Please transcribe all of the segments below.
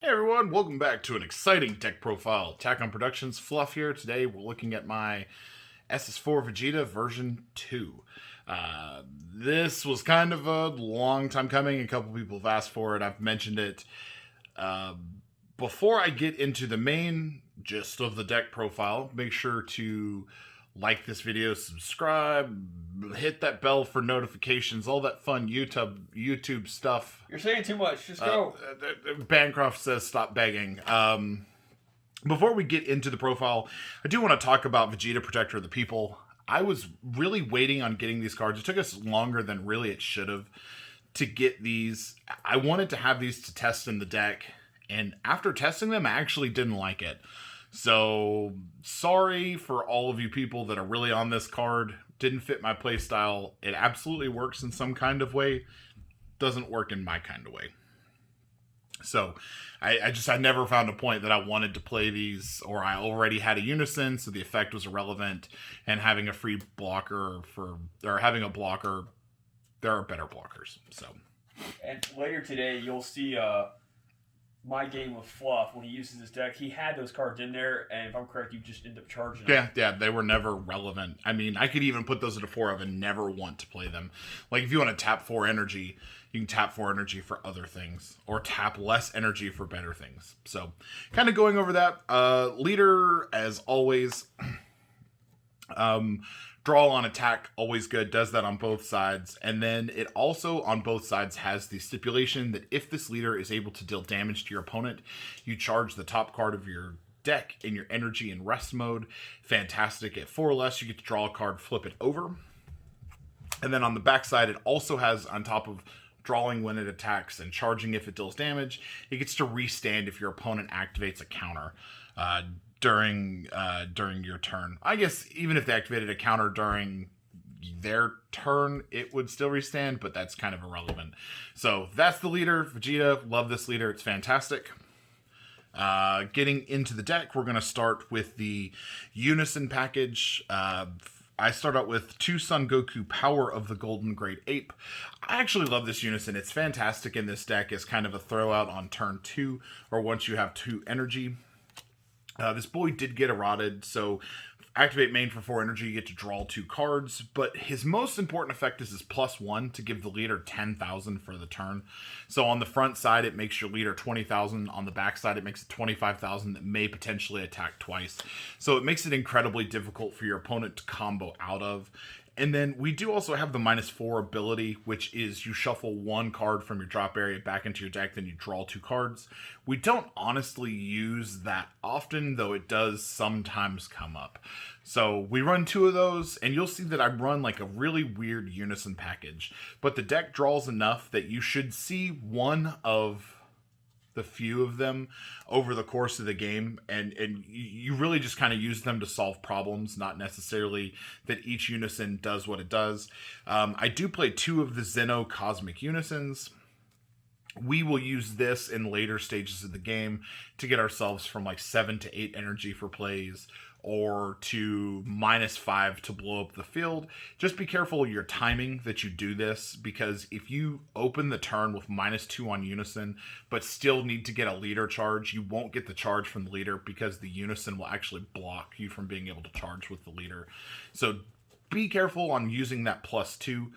Hey everyone, welcome back to an exciting deck profile. Attack on Productions, Fluff here. Today we're looking at my SS4 Vegeta version 2. This was kind of a long time coming. A couple people have asked for it. I've mentioned it. Before I get into the main gist of the deck profile, make sure to like this video, subscribe, hit that bell for notifications, all that fun YouTube stuff. You're saying too much. Just go. Bancroft says stop begging. Before we get into the profile, I do want to talk about Vegeta Protector of the People. I was really waiting on getting these cards. It took us longer than really it should have to get these. I wanted to have these to test in the deck, and after testing them, I actually didn't like it. So, sorry for all of you people that are really on this card. Didn't fit my playstyle. It absolutely works in some kind of way. Doesn't work in my kind of way. So, I never found a point that I wanted to play these, or I already had a Unison, so the effect was irrelevant, and having a free blocker or having a blocker, there are better blockers, so. And later today, you'll see my game with Fluff, when he uses his deck, he had those cards in there, and if I'm correct, you just end up charging them. Yeah, they were never relevant. I mean, I could even put those into 4 of and never want to play them. Like, if you want to tap 4 energy, you can tap 4 energy for other things, or tap less energy for better things. So, kind of going over that. Leader, as always, draw on attack, always good, does that on both sides. And then it also, on both sides, has the stipulation that if this leader is able to deal damage to your opponent, you charge the top card of your deck in your energy and rest mode. Fantastic. At 4 or less, you get to draw a card, flip it over. And then on the back side, it also has, on top of drawing when it attacks and charging if it deals damage, it gets to restand if your opponent activates a counter during your turn. I guess even if they activated a counter during their turn, it would still restand, but that's kind of irrelevant. So that's the leader, Vegeta. Love this leader. It's fantastic. Getting into the deck, we're going to start with the Unison package. I start out with 2 Son Goku, Power of the Golden Great Ape. I actually love this Unison. It's fantastic in this deck as kind of a throwout on turn 2, or once you have 2 energy. This boy did get eroded, so activate main for 4 energy, you get to draw 2 cards, but his most important effect is his +1 to give the leader 10,000 for the turn. So on the front side, it makes your leader 20,000. On the back side, it makes it 25,000 that may potentially attack twice. So it makes it incredibly difficult for your opponent to combo out of. And then we do also have the -4 ability, which is you shuffle 1 card from your drop area back into your deck, then you draw 2 cards. We don't honestly use that often, though it does sometimes come up. So we run 2 of those, and you'll see that I run like a really weird Unison package. But the deck draws enough that you should see one of the few of them over the course of the game, and you really just kind of use them to solve problems, not necessarily that each Unison does what it does. I do play 2 of the Zeno Cosmic Unisons. We will use this in later stages of the game to get ourselves from like 7 to 8 energy for plays, or to -5 to blow up the field. Just be careful of your timing that you do this, because if you open the turn with -2 on Unison, but still need to get a leader charge, you won't get the charge from the leader because the Unison will actually block you from being able to charge with the leader. So be careful on using that +2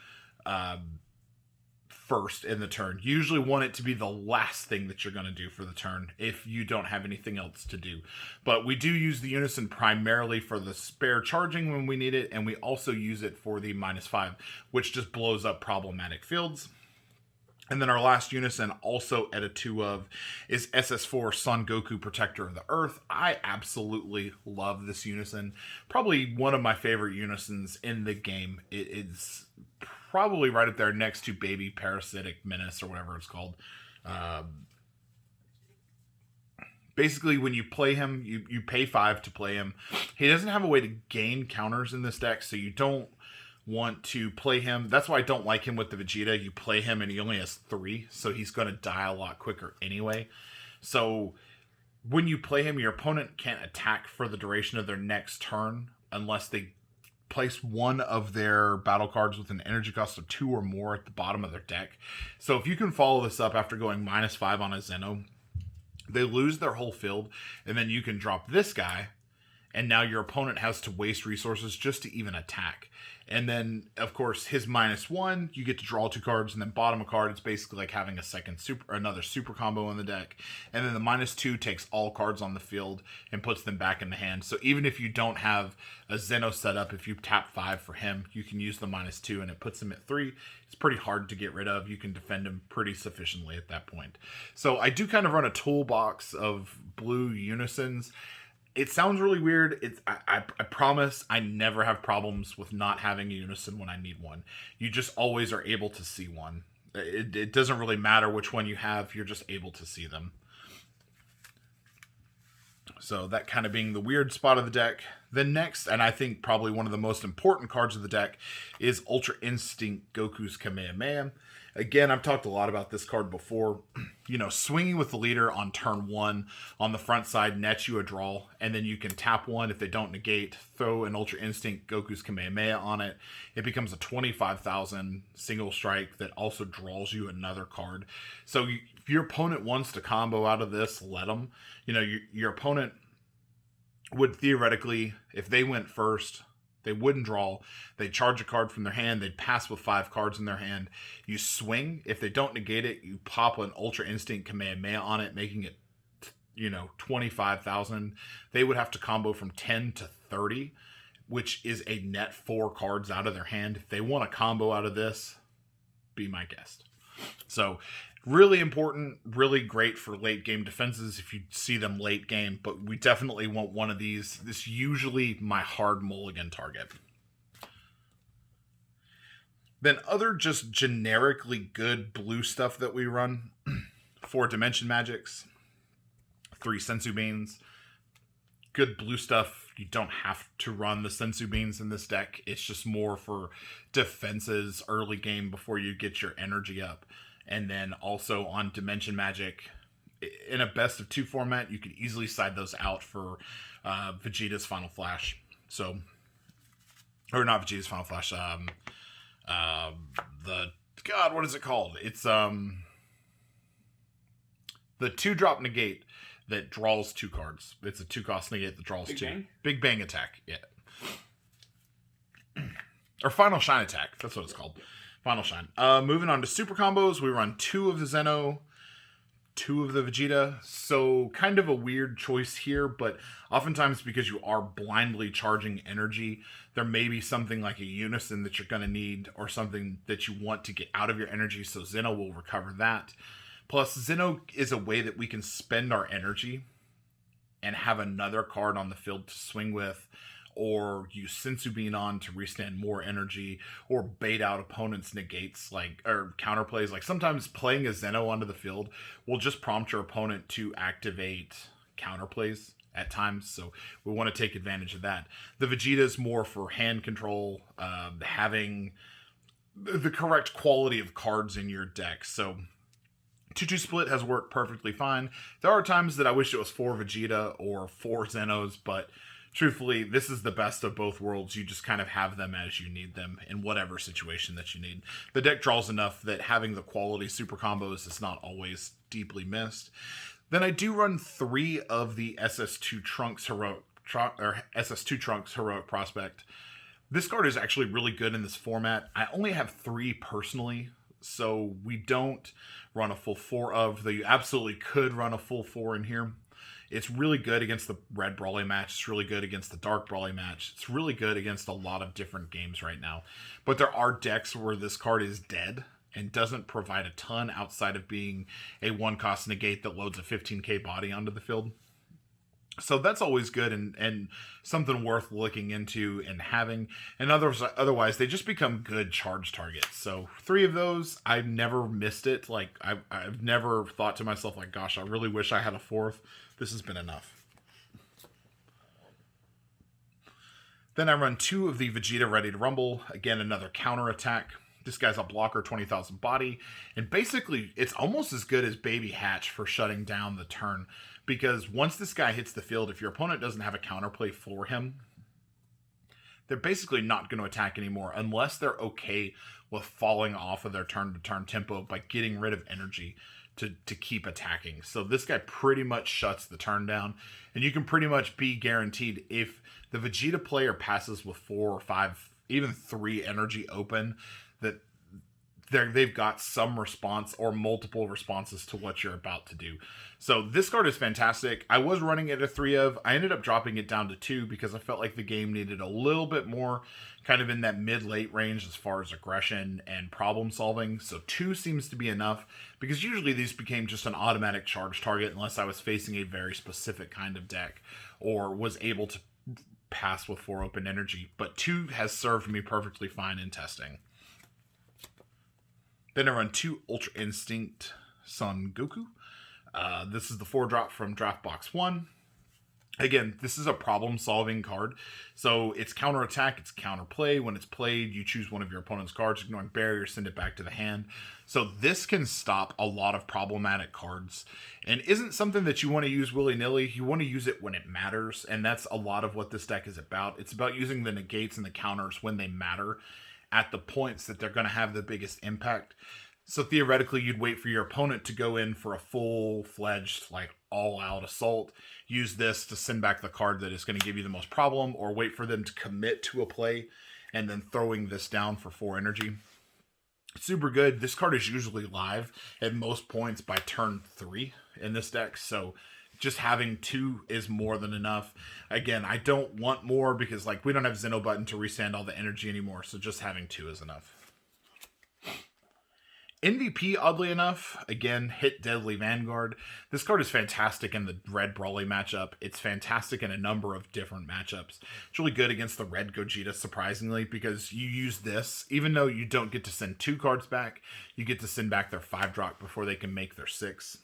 first in the turn. You usually want it to be the last thing that you're going to do for the turn if you don't have anything else to do. But we do use the Unison primarily for the spare charging when we need it, and we also use it for the -5, which just blows up problematic fields. And then our last Unison, also at a 2 of, is SS4 Son Goku, Protector of the Earth. I absolutely love this Unison. Probably one of my favorite Unisons in the game. It's probably right up there next to Baby Parasitic Menace, or whatever it's called. Basically, when you play him, you pay 5 to play him. He doesn't have a way to gain counters in this deck, so you don't want to play him. That's why I don't like him with the Vegeta. You play him and he only has 3, so he's going to die a lot quicker anyway. So when you play him, your opponent can't attack for the duration of their next turn unless they place 1 of their battle cards with an energy cost of 2 or more at the bottom of their deck. So if you can follow this up after going -5 on a Zeno, They lose their whole field, and then you can drop this guy, and now your opponent has to waste resources just to even attack. And then, of course, his -1, you get to draw 2 cards, and then bottom a card. It's basically like having a another super combo in the deck. And then the -2 takes all cards on the field and puts them back in the hand. So even if you don't have a Zeno set up, if you tap 5 for him, you can use the -2, and it puts him at 3. It's pretty hard to get rid of. You can defend him pretty sufficiently at that point. So I do kind of run a toolbox of blue unisons. It sounds really weird. I promise I never have problems with not having a unison when I need one. You just always are able to see one. It doesn't really matter which one you have. You're just able to see them. So that kind of being the weird spot of the deck. Then next, and I think probably one of the most important cards of the deck, is Ultra Instinct Goku's Kamehameha. Again, I've talked a lot about this card before. You know, swinging with the leader on turn 1 on the front side nets you a draw, and then you can tap 1 if they don't negate, throw an Ultra Instinct Goku's Kamehameha on it. It becomes a 25,000 single strike that also draws you another card. So if your opponent wants to combo out of this, let them. You know, your opponent would theoretically, if they went first, they wouldn't draw. They'd charge a card from their hand. They'd pass with 5 cards in their hand. You swing. If they don't negate it, you pop an Ultra Instinct Kamehameha on it, making it, 25,000. They would have to combo from 10 to 30, which is a net 4 cards out of their hand. If they want a combo out of this, be my guest. So really important, really great for late game defenses if you see them late game, but we definitely want one of these. This is usually my hard mulligan target. Then other just generically good blue stuff that we run, 4 Dimension Magics, 3 Senzu Beans. Good blue stuff. You don't have to run the Senzu Beans in this deck. It's just more for defenses early game before you get your energy up. And then also on Dimension Magic, in a best of 2 format, you could easily side those out for Vegeta's Final Flash. So, or not Vegeta's Final Flash. What is it called? It's the 2-drop negate that draws 2 cards. It's a 2-cost negate that draws 2. Bang? Big Bang Attack. Yeah. Or Final Shine Attack. That's what it's called. Final Shine. Moving on to super combos, we run 2 of the Zeno, 2 of the Vegeta. So kind of a weird choice here, but oftentimes because you are blindly charging energy, there may be something like a unison that you're going to need or something that you want to get out of your energy, so Zeno will recover that. Plus, Zeno is a way that we can spend our energy and have another card on the field to swing with, or use Senzu Bean on to restand more energy, or bait out opponents' negates, or counterplays. Like sometimes playing a Zeno onto the field will just prompt your opponent to activate counterplays at times, so we want to take advantage of that. The Vegeta is more for hand control, having the correct quality of cards in your deck. So 2-2 split has worked perfectly fine. There are times that I wish it was 4 Vegeta or 4 Zenos, but truthfully, this is the best of both worlds. You just kind of have them as you need them in whatever situation that you need. The deck draws enough that having the quality super combos is not always deeply missed. Then I do run 3 of the SS2 Trunks Heroic Prospect. This card is actually really good in this format. I only have 3 personally, so we don't run a full 4 of, though you absolutely could run a full 4 in here. It's really good against the red Brawly match. It's really good against the dark Brawly match. It's really good against a lot of different games right now. But there are decks where this card is dead and doesn't provide a ton outside of being a 1-cost negate that loads a 15k body onto the field. So that's always good and something worth looking into and having. And otherwise, they just become good charge targets. So 3 of those, I've never missed it. Like I've never thought to myself, like, gosh, I really wish I had a 4th. This has been enough. Then I run 2 of the Vegeta Ready to Rumble. Again, another counter attack. This guy's a blocker, 20,000 body. And basically, it's almost as good as Baby Hatch for shutting down the turn. Because once this guy hits the field, if your opponent doesn't have a counterplay for him, they're basically not going to attack anymore unless they're okay with falling off of their turn-to-turn tempo by getting rid of energy to keep attacking. So this guy pretty much shuts the turn down, and you can pretty much be guaranteed if the Vegeta player passes with 4 or 5, even 3 energy open, that they've got some response or multiple responses to what you're about to do. So this card is fantastic. I was running it a 3 of. I ended up dropping it down to 2 because I felt like the game needed a little bit more kind of in that mid-late range as far as aggression and problem solving. So 2 seems to be enough because usually these became just an automatic charge target unless I was facing a very specific kind of deck or was able to pass with 4 open energy. But 2 has served me perfectly fine in testing. Then I run 2 Ultra Instinct Son Goku. This is the 4-drop from Draft Box 1. Again, this is a problem-solving card. So it's counter-attack, it's counter-play. When it's played, you choose one of your opponent's cards, ignoring barrier, send it back to the hand. So this can stop a lot of problematic cards. And isn't something that you want to use willy-nilly. You want to use it when it matters. And that's a lot of what this deck is about. It's about using the negates and the counters when they matter, at the points that they're going to have the biggest impact. So theoretically, you'd wait for your opponent to go in for a full-fledged, like, all-out assault. Use this to send back the card that is going to give you the most problem, or wait for them to commit to a play, and then throwing this down for 4 energy. Super good. This card is usually live at most points by turn 3 in this deck, so just having 2 is more than enough. Again, I don't want more because like we don't have Zeno button to restand all the energy anymore, so just having 2 is enough. MVP, oddly enough, again, hit Deadly Vanguard. This card is fantastic in the Red Brawly matchup. It's fantastic in a number of different matchups. It's really good against the Red Gogeta, surprisingly, because you use this, even though you don't get to send 2 cards back, you get to send back their 5-drop before they can make their 6.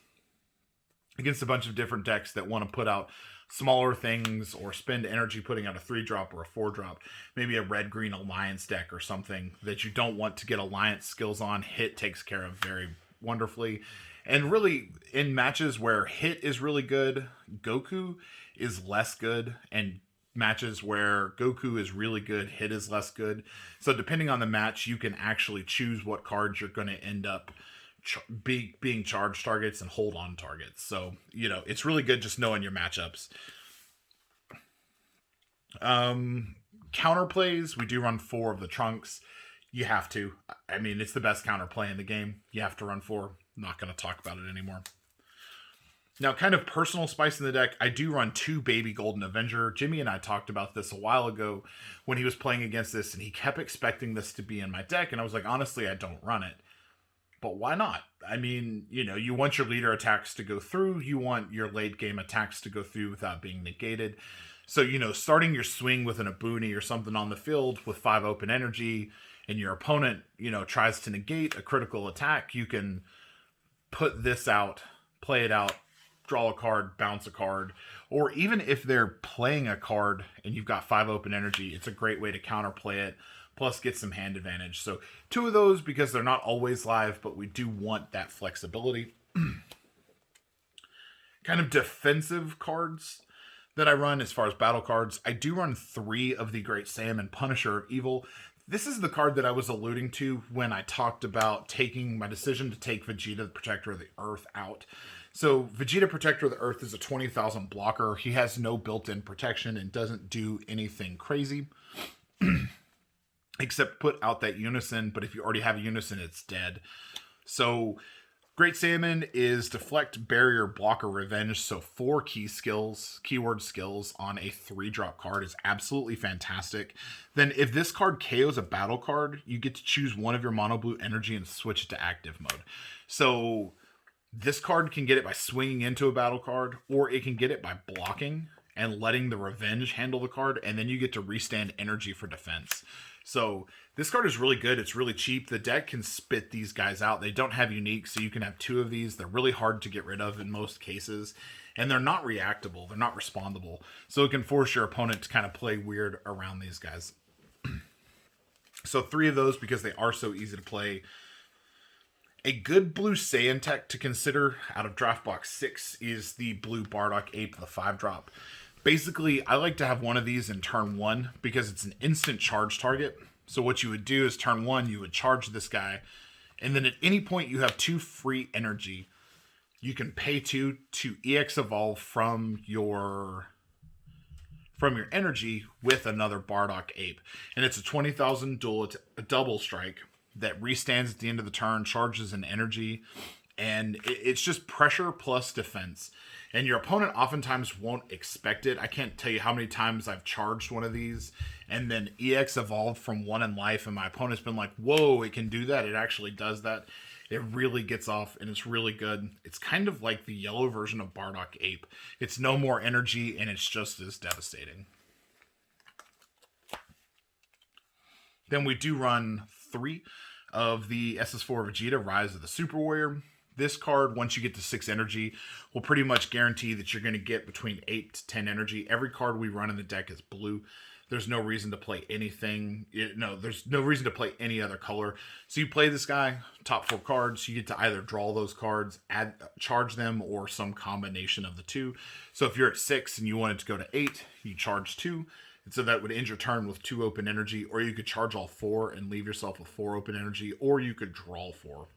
Against a bunch of different decks that want to put out smaller things or spend energy putting out a 3-drop or a 4-drop, maybe a red-green alliance deck or something that you don't want to get alliance skills on, hit takes care of very wonderfully. And really, in matches where hit is really good, Goku is less good, and matches where Goku is really good, hit is less good. So depending on the match, you can actually choose what cards you're going to end up being charged targets and hold on targets. So, you know, it's really good just knowing your matchups. Counterplays, we do run 4 of the Trunks. You have to. I mean, it's the best counterplay in the game. You have to run 4. I'm not going to talk about it anymore. Now, kind of personal spice in the deck, I do run 2 Baby Golden Avenger. Jimmy and I talked about this a while ago when he was playing against this, and he kept expecting this to be in my deck, and I was like, honestly, I don't run it. But why not? I mean, you know, you want your leader attacks to go through. You want your late game attacks to go through without being negated. So, you know, starting your swing with an Abuni or something on the field with 5 open energy and your opponent, you know, tries to negate a critical attack, you can put this out, play it out, draw a card, bounce a card. Or even if they're playing a card and you've got 5 open energy, it's a great way to counterplay it. Plus get some hand advantage. So 2 of those because they're not always live, but we do want that flexibility. Kind of defensive cards that I run as far as battle cards. I do run 3 of the Great Saiyaman and Punisher of Evil. This is the card that I was alluding to when I talked about taking my decision to take Vegeta, the Protector of the Earth, out. So Vegeta, Protector of the Earth is a 20,000 blocker. He has no built-in protection and doesn't do anything crazy. Except put out that Unison, but if you already have a Unison, it's dead. So Great Saiyaman is Deflect, Barrier, Blocker, Revenge. So 4 keyword skills on a 3-drop card is absolutely fantastic. Then if this card KOs a battle card, you get to choose one of your mono blue energy and switch it to active mode. So this card can get it by swinging into a battle card, or it can get it by blocking and letting the Revenge handle the card, and then you get to restand energy for defense. So this card is really good. It's really cheap. The deck can spit these guys out. They don't have unique, so you can have 2 of these. They're really hard to get rid of in most cases. And they're not reactable. They're not respondable. So it can force your opponent to kind of play weird around these guys. So 3 of those because they are so easy to play. A good blue Saiyan tech to consider out of Draft Box 6 is the blue Bardock Ape, the 5-drop. Basically, I like to have one of these in turn 1 because it's an instant charge target. So what you would do is turn 1, you would charge this guy, and then at any point you have 2 free energy. you can pay 2 to EX evolve from your energy with another Bardock Ape. And it's a 20,000 double strike that restands at the end of the turn, charges an energy, and it's just pressure plus defense. And your opponent oftentimes won't expect it. I can't tell you how many times I've charged one of these and then EX evolved from 1 in life, and my opponent's been like, whoa, it can do that. It actually does that. It really gets off, and it's really good. It's kind of like the yellow version of Bardock Ape. It's no more energy, and it's just as devastating. Then we do run 3 of the SS4 Vegeta, Rise of the Super Warrior. This card, once you get to 6 energy, will pretty much guarantee that you're going to get between 8 to 10 energy. Every card we run in the deck is blue. There's no reason to play anything. There's no reason to play any other color. So you play this guy, top 4 cards. You get to either draw those cards, charge them, or some combination of the two. So if you're at 6 and you wanted to go to 8, you charge 2. And so that would end your turn with 2 open energy, or you could charge all 4 and leave yourself with 4 open energy, or you could draw 4.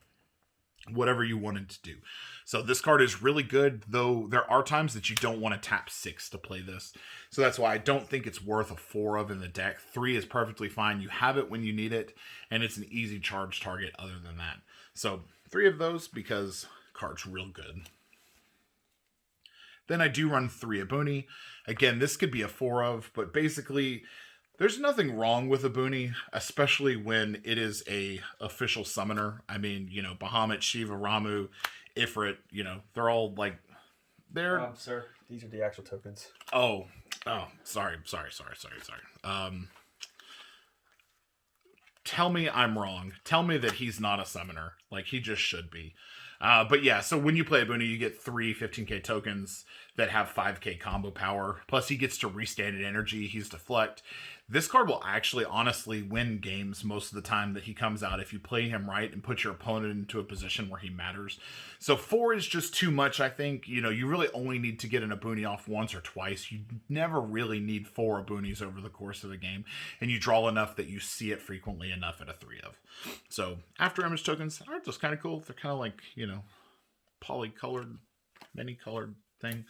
Whatever you wanted to do. So this card is really good, though there are times that you don't want to tap 6 to play this. So that's why I don't think it's worth a 4 of in the deck. 3 is perfectly fine. You have it when you need it, and it's an easy charge target other than that. So 3 of those because card's real good. Then I do run 3 Abuni. Again, this could be a 4 of, but basically there's nothing wrong with Abuni, especially when it is a official summoner. I mean, Bahamut, Shiva, Ramu, Ifrit, they're all like, they're... Sir, these are the actual tokens. Oh, sorry. Tell me I'm wrong. Tell me that he's not a summoner. Like, he just should be. But yeah, so when you play Abuni, you get 3 15k tokens that have 5k combo power. Plus, he gets to restand in energy. He's Deflect. This card will actually, honestly, win games most of the time that he comes out if you play him right and put your opponent into a position where he matters. So 4 is just too much, I think. You really only need to get an Abuni off once or twice. You never really need 4 Abunis over the course of a game. And you draw enough that you see it frequently enough at a 3 of. So after image tokens are just kind of cool. They're kind of like, poly-colored, many-colored thing.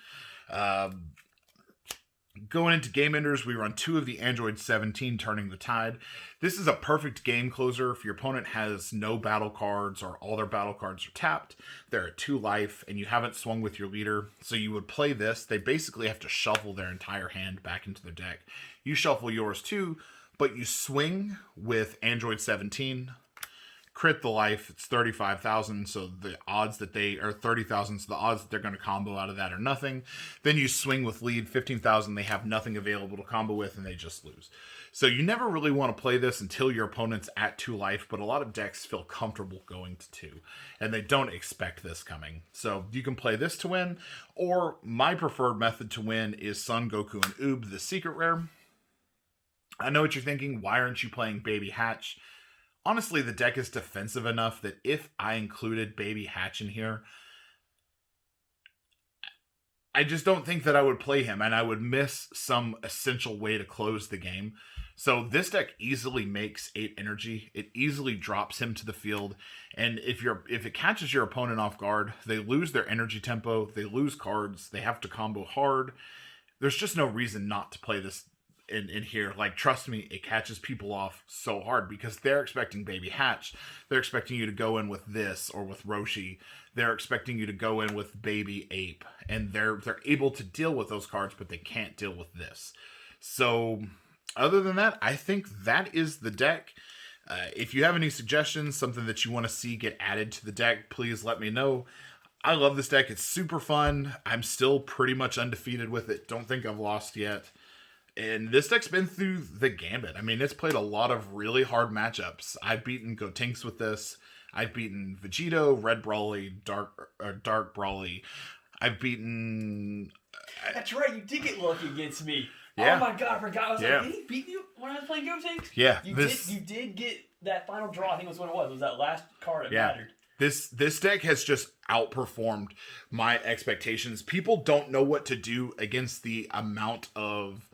Going into game enders, we run 2 of the Android 17, Turning the Tide. This is a perfect game closer if your opponent has no battle cards or all their battle cards are tapped. They're at 2 life and you haven't swung with your leader. So you would play this. They basically have to shuffle their entire hand back into their deck. You shuffle yours too, but you swing with Android 17. Crit the life, it's 35,000, so the odds that they are 30,000, so the odds that they're going to combo out of that are nothing. Then you swing with lead, 15,000, they have nothing available to combo with, and they just lose. So you never really want to play this until your opponent's at 2 life, but a lot of decks feel comfortable going to 2, and they don't expect this coming. So you can play this to win, or my preferred method to win is Son Goku and Oob, the secret rare. I know what you're thinking, why aren't you playing Baby Hatch? Honestly, the deck is defensive enough that if I included Baby Hatch in here, I just don't think that I would play him, and I would miss some essential way to close the game. So this deck easily makes 8 energy. It easily drops him to the field, and if it catches your opponent off guard, they lose their energy tempo, they lose cards, they have to combo hard. There's just no reason not to play this in here. Like, trust me, it catches people off so hard because they're expecting Baby Hatch. They're expecting you to go in with this or with Roshi. They're expecting you to go in with Baby Ape, and they're able to deal with those cards, but they can't deal with this. So other than that, I think that is the deck. If you have any suggestions, something that you want to see get added to the deck, please let me know. I love this deck. It's super fun. I'm still pretty much undefeated with it. Don't think I've lost yet. And this deck's been through the gambit. I mean, it's played a lot of really hard matchups. I've beaten Gotenks with this. I've beaten Vegito, Red Brawly, Dark Brawly. I've beaten... That's right, you did get lucky against me. Yeah. Oh my god, I forgot. I was like, did he beat you when I was playing Gotenks? Yeah. You did get that final draw. I think was what it was. It was that last card that mattered. This deck has just outperformed my expectations. People don't know what to do against the amount of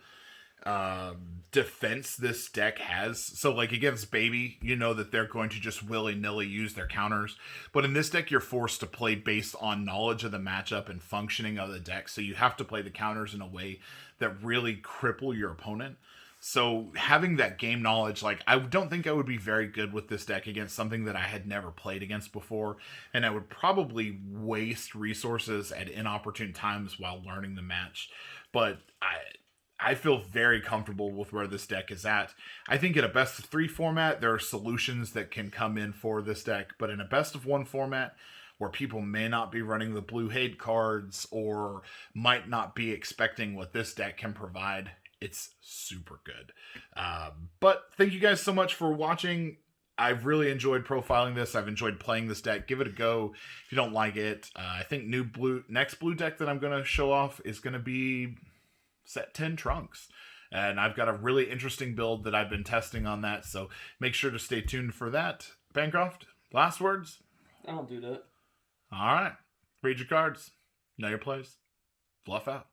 defense this deck has. So like against Baby, you know that they're going to just willy-nilly use their counters. But in this deck, you're forced to play based on knowledge of the matchup and functioning of the deck. So you have to play the counters in a way that really cripple your opponent. So having that game knowledge, like I don't think I would be very good with this deck against something that I had never played against before, and I would probably waste resources at inopportune times while learning the match. But I feel very comfortable with where this deck is at. I think in a best of 3 format, there are solutions that can come in for this deck, but in a best of 1 format, where people may not be running the blue hate cards or might not be expecting what this deck can provide, it's super good. But thank you guys so much for watching. I've really enjoyed profiling this. I've enjoyed playing this deck. Give it a go if you don't like it. I think next blue deck that I'm going to show off is going to be set 10 Trunks. And I've got a really interesting build that I've been testing on that. So make sure to stay tuned for that. Bancroft, last words? I don't do that. All right. Read your cards. Know your plays. Fluff out.